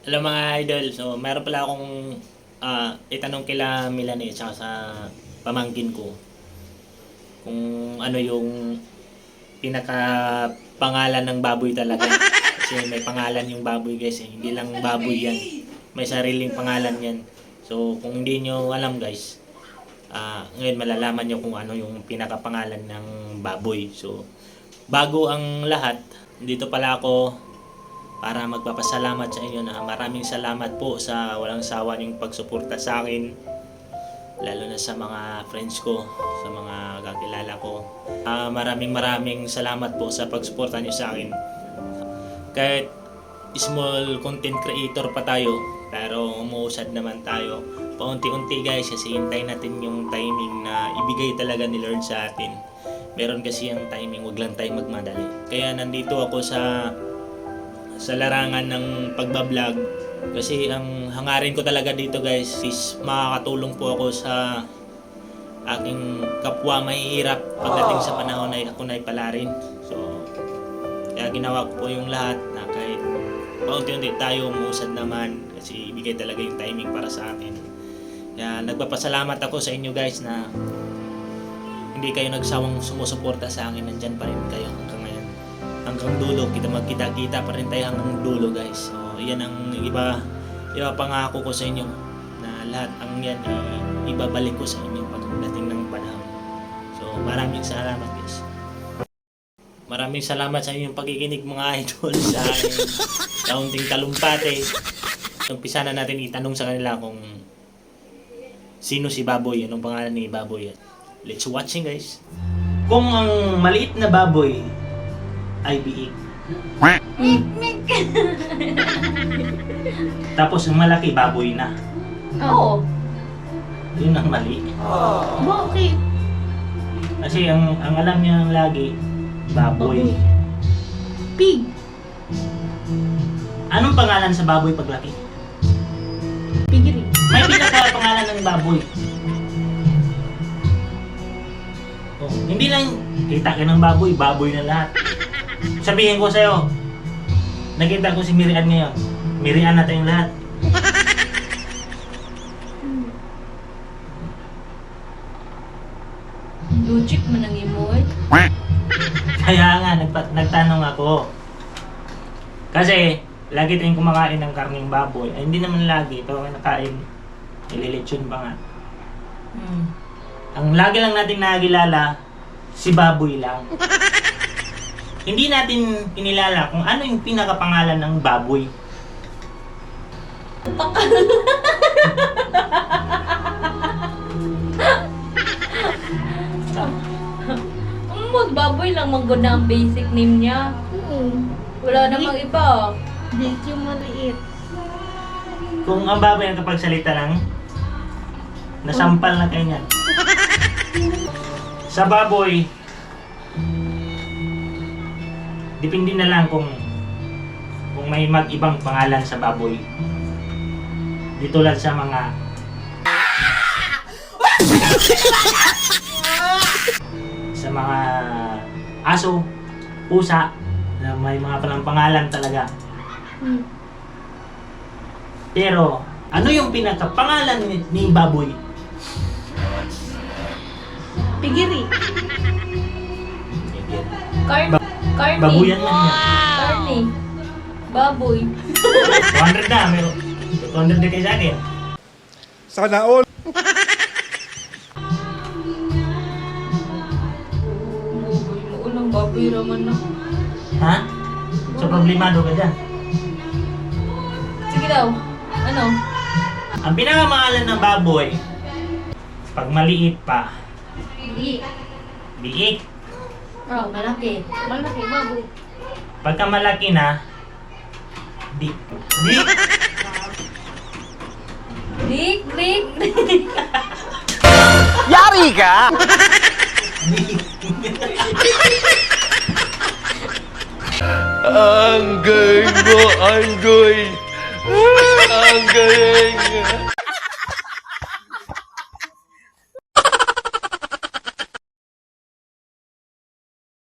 Hello mga idol. So, meron pala akong itanong kila Melanie at sa pamangkin ko kung ano yung pinaka pangalan ng baboy talaga. Kasi may pangalan yung baboy guys eh. Hindi lang baboy yan. May sariling pangalan yan. So, kung hindi nyo alam guys, ngayon malalaman nyo kung ano yung pinaka pangalan ng baboy. So, bago ang lahat, dito pala ako para magpapasalamat sa inyo na maraming salamat po sa walang sawa niyong pagsuporta sa akin, lalo na sa mga friends ko, sa mga kakilala ko. Maraming salamat po sa pagsuporta niyo sa akin. Kahit small content creator pa tayo, pero umuusad naman tayo paunti-unti guys, kasi hintayin natin yung timing na ibigay talaga ni Lord sa atin. Meron kasi yung timing, wag lang tayo magmadali. Kaya nandito ako sa larangan ng pagbablog, kasi ang hangarin ko talaga dito guys is makakatulong po ako sa aking kapwa mahihirap pagdating sa panahon na ako na ipalarin. So kaya ginawa ko po yung lahat na kahit paunti-unti tayo umuusad naman, kasi ibigay talaga yung timing para sa akin. Kaya nagpapasalamat ako sa inyo guys na hindi kayo nagsawang sumusuporta sa akin, nandyan pa rin kayo hanggang dulo. Magkita-kita pa rin tayo hanggang dulo guys. So yan ang iba pangako ko sa inyo, na lahat ang yan ibabalik ko sa inyo pagdating ng panahon. So maraming salamat guys. Maraming salamat sa inyong pagkikinig mga idol sa aking kaunting talumpate. Umpisa na natin itanong sa kanila kung sino si Baboy, anong pangalan ni Baboy. Let's watching guys. Kung ang maliit na baboy ay biik, tapos ang malaki baboy na, Oo. yun ang mali. Bakit? Kasi ang alam niya lagi, baboy. Pig. Anong pangalan sa baboy paglaki? Pigiri. May pinaka-pangalan ng baboy. Oh, hindi lang kita ka ng baboy, baboy na lahat. Sabihin ko sa'yo, nakita ko si Mirian ngayon. Mirian na tayong lahat. Logic mo nang imoy. Kaya nga, nagtanong ako. Kasi, lagi tayong kumakain ng karning baboy. Ay, hindi naman lagi. Ito ang nakain. Ililitsyon pa nga. Ang lagi lang natin nakakilala, si baboy lang. Hindi natin kinilala kung ano yung pinakapangalan ng baboy. Baboy lang manggod na ang basic name niya. Wala namang iba. Medyo maliit. Kung ang baboy ang kapagsalita lang, nasampal na kayo niyan. Sa baboy, depende na lang kung may mag-ibang pangalan sa baboy. Di tulad sa mga aso, pusa, na may mga pangalan talaga. Pero ano yung pinakapangalan ni baboy? Pigiri. Carne. Babuyan lang yan. Carne. Baboy. 200 na, meron. 200 na kayo sa akin. Sana all. Unang baboy raman na. Ha? So problemado ka dyan. Sige daw. Ano? Ang pinakamangalan ng baboy, pag maliit pa, Pigi. biik. Oh, malaki. Malaki, baboy. Pagka malaki na, dik. Dik? Dik, dik, dik. Yari ka! Dik. Ang galing mo, ang galing. Ang galing.